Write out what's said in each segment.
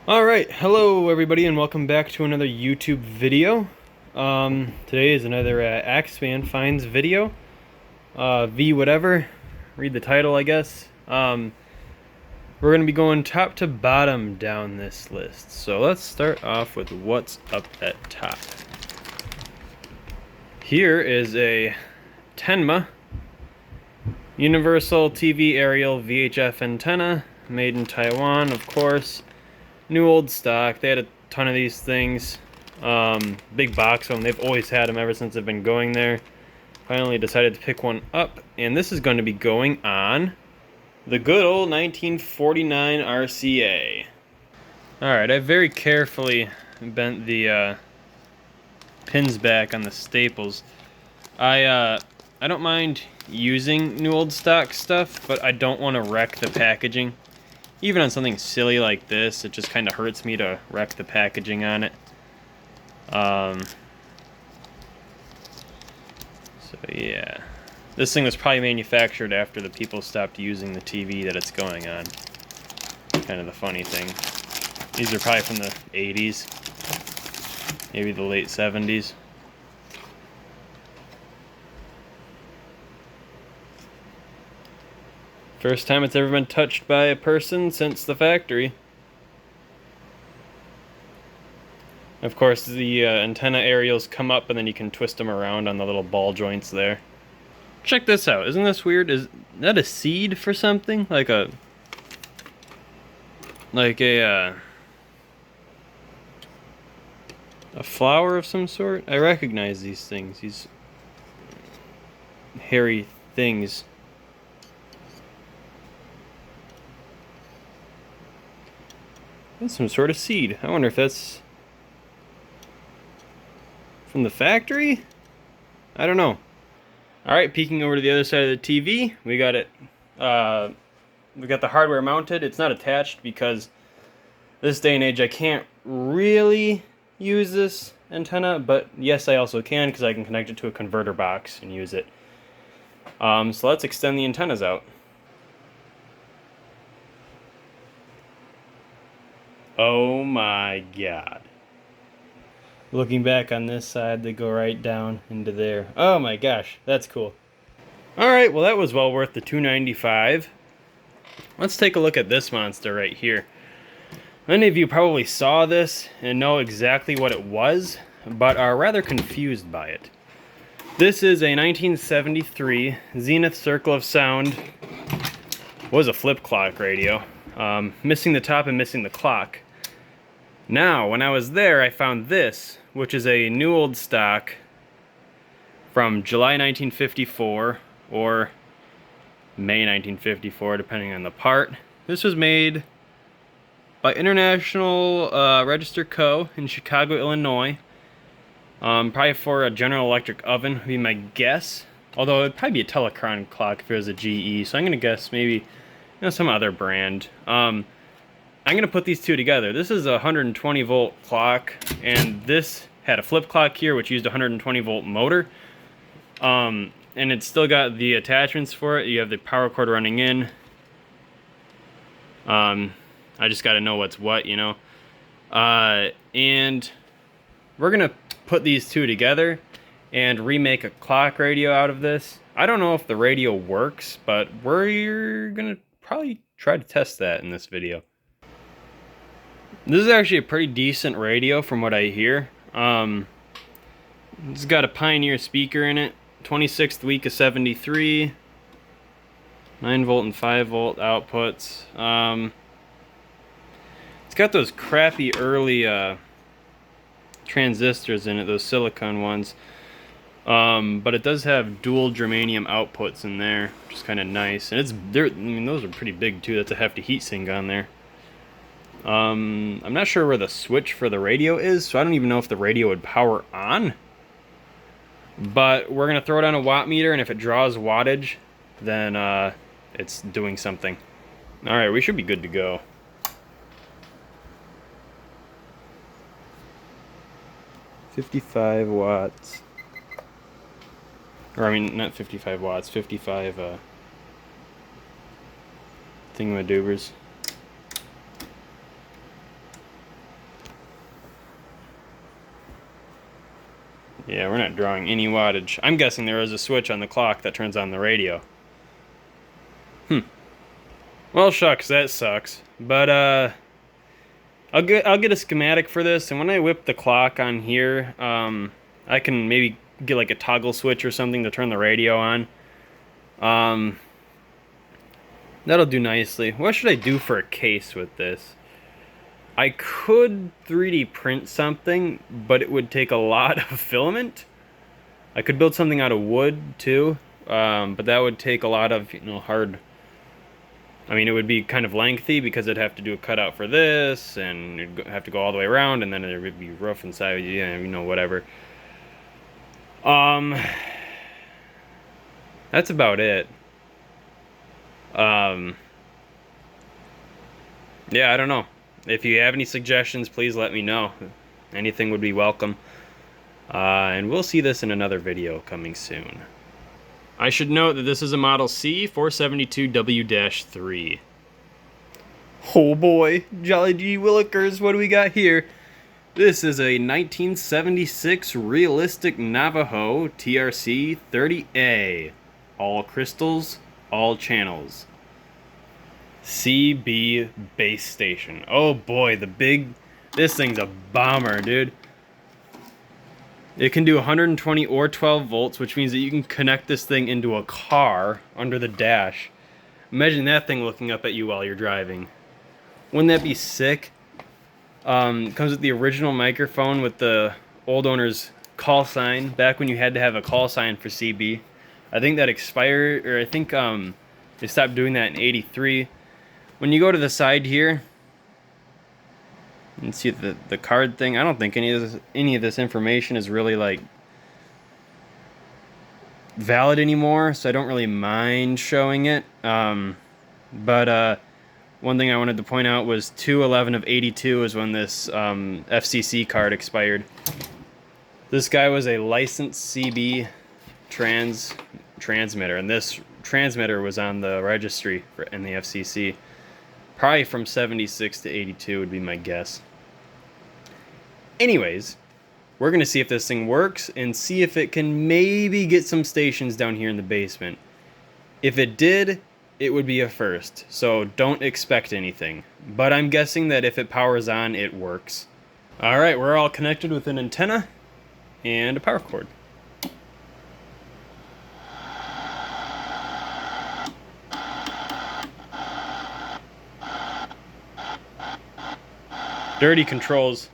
Alright, hello everybody and welcome back to another YouTube video. Today is another Axeman Finds video. V whatever, read the title I guess. We're going to be going top to bottom down this list. So let's start off with what's up at top. Here is a Tenma Universal TV Aerial VHF antenna, made in Taiwan of course. New old stock. They had a ton of these things. Big box of them. They've always had them ever since I've been going there. Finally decided to pick one up, and this is going to be going on the good old 1949 RCA. Alright, I very carefully bent the pins back on the staples. I don't mind using new old stock stuff, but I don't want to wreck the packaging. Even on something silly like this, it just kind of hurts me to wreck the packaging on it. So yeah. This thing was probably manufactured after the people stopped using the TV that it's going on. Kind of the funny thing. These are probably from the 80s. Maybe the late 70s. First time it's ever been touched by a person since the factory. Of course, the antenna aerials come up and then you can twist them around on the little ball joints there. Check this out. Isn't this weird? Is that a seed for something? Like a flower of some sort? I recognize these things. These hairy things. That's some sort of seed. I wonder if that's from the factory? I don't know. Alright, peeking over to the other side of the TV, we got it. We got the hardware mounted. It's not attached because this day and age I can't really use this antenna, but yes I also can because I can connect it to a converter box and use it. So let's extend the antennas out. Oh my god. Looking back on this side, they go right down into there. Oh my gosh, that's cool. Alright, well that was well worth the $2.95. Let's take a look at this monster right here. Many of you probably saw this and know exactly what it was, but are rather confused by it. This is a 1973 Zenith Circle of Sound. Was a flip clock radio. Missing the top and missing the clock. Now, when I was there, I found this, which is a new old stock from July 1954 or May 1954, depending on the part. This was made by International Register Co. in Chicago, Illinois. Probably for a General Electric oven, would be my guess. Although it'd probably be a Telecron clock if it was a GE, so I'm going to guess maybe some other brand. I'm going to put these two together. This is a 120 volt clock, and this had a flip clock here, which used a 120 volt motor. And it's still got the attachments for it. You have the power cord running in. I just got to know what's what, you know. And we're going to put these two together and remake a clock radio out of this. I don't know if the radio works, but we're going to probably try to test that in this video. This is actually a pretty decent radio from what I hear. It's got a Pioneer speaker in it, 26th week of 73, 9 volt and 5 volt outputs. It's got those crappy early transistors in it, those silicone ones. But it does have dual germanium outputs in there, which is kind of nice. And I mean, those are pretty big too. That's a hefty heatsink on there. I'm not sure where the switch for the radio is, so I don't even know if the radio would power on. But we're going to throw it on a watt meter, and if it draws wattage, then it's doing something. Alright, we should be good to go. $55 watts. Or I mean, not 55 watts, 55 thingamadoobers. Yeah, we're not drawing any wattage. I'm guessing there is a switch on the clock that turns on the radio. Well, shucks, that sucks. But I'll get a schematic for this, and when I whip the clock on here, I can maybe get like a toggle switch or something to turn the radio on. That'll do nicely. What should I do for a case with this? I could 3D print something, but it would take a lot of filament. I could build something out of wood too, but that would take a lot of, hard. I mean, it would be kind of lengthy because I'd have to do a cutout for this, and it'd have to go all the way around, and then there would be roof inside, whatever. That's about it. Yeah, I don't know. If you have any suggestions, please let me know. Anything would be welcome. And we'll see this in another video coming soon. I should note that this is a Model C 472W-3. Oh boy, Jolly G Willikers, what do we got here? This is a 1976 Realistic Navajo TRC-30A. All crystals, all channels. CB base station. Oh boy, this thing's a bomber, dude. It can do 120 or 12 volts, which means that you can connect this thing into a car under the dash. Imagine that thing looking up at you while you're driving. Wouldn't that be sick? It comes with the original microphone with the old owner's call sign, back when you had to have a call sign for CB. I think that expired, or I think they stopped doing that in '83. When you go to the side here, and see the card thing, I don't think any of this information is really like valid anymore, so I don't really mind showing it. But one thing I wanted to point out was 2/11 of '82 is when this FCC card expired. This guy was a licensed CB transmitter, and this transmitter was on the registry in the FCC. Probably from 76 to 82 would be my guess. Anyways, we're going to see if this thing works and see if it can maybe get some stations down here in the basement. If it did, it would be a first, so don't expect anything. But I'm guessing that if it powers on, it works. Alright, we're all connected with an antenna and a power cord. Dirty controls.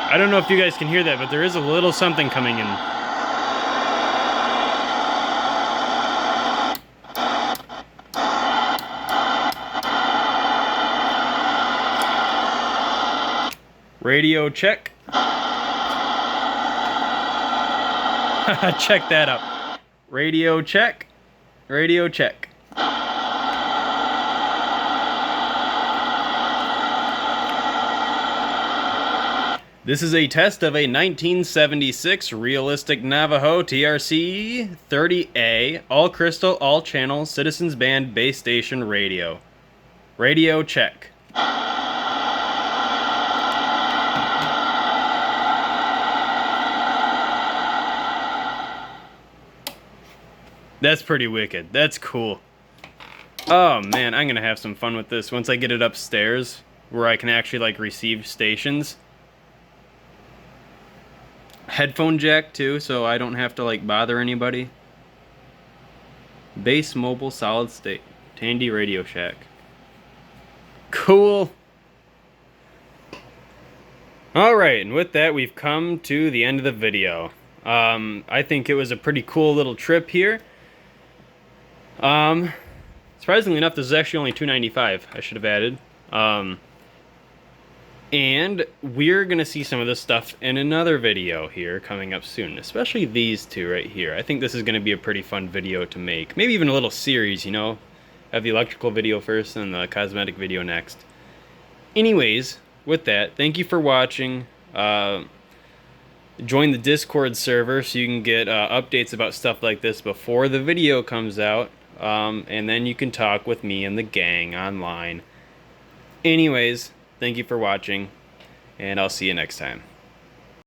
I don't know if you guys can hear that, but there is a little something coming in. Radio check. Check that out. Radio check. Radio check. This is a test of a 1976 Realistic Navajo TRC-30A, all crystal, all channel, Citizens Band base station radio. Radio check. That's pretty wicked. That's cool. Oh man, I'm gonna have some fun with this once I get it upstairs where I can actually like receive stations. Headphone jack too, so I don't have to like bother anybody. Base mobile solid state. Tandy Radio Shack. Cool. Alright, and with that we've come to the end of the video. I think it was a pretty cool little trip here. Surprisingly enough, this is actually only $295. I should have added. And we're going to see some of this stuff in another video here coming up soon, especially these two right here. I think this is going to be a pretty fun video to make. Maybe even a little series, you know? Have the electrical video first and the cosmetic video next. Anyways, with that, thank you for watching. Join the Discord server so you can get updates about stuff like this before the video comes out. And then you can talk with me and the gang online. Anyways, thank you for watching, and I'll see you next time.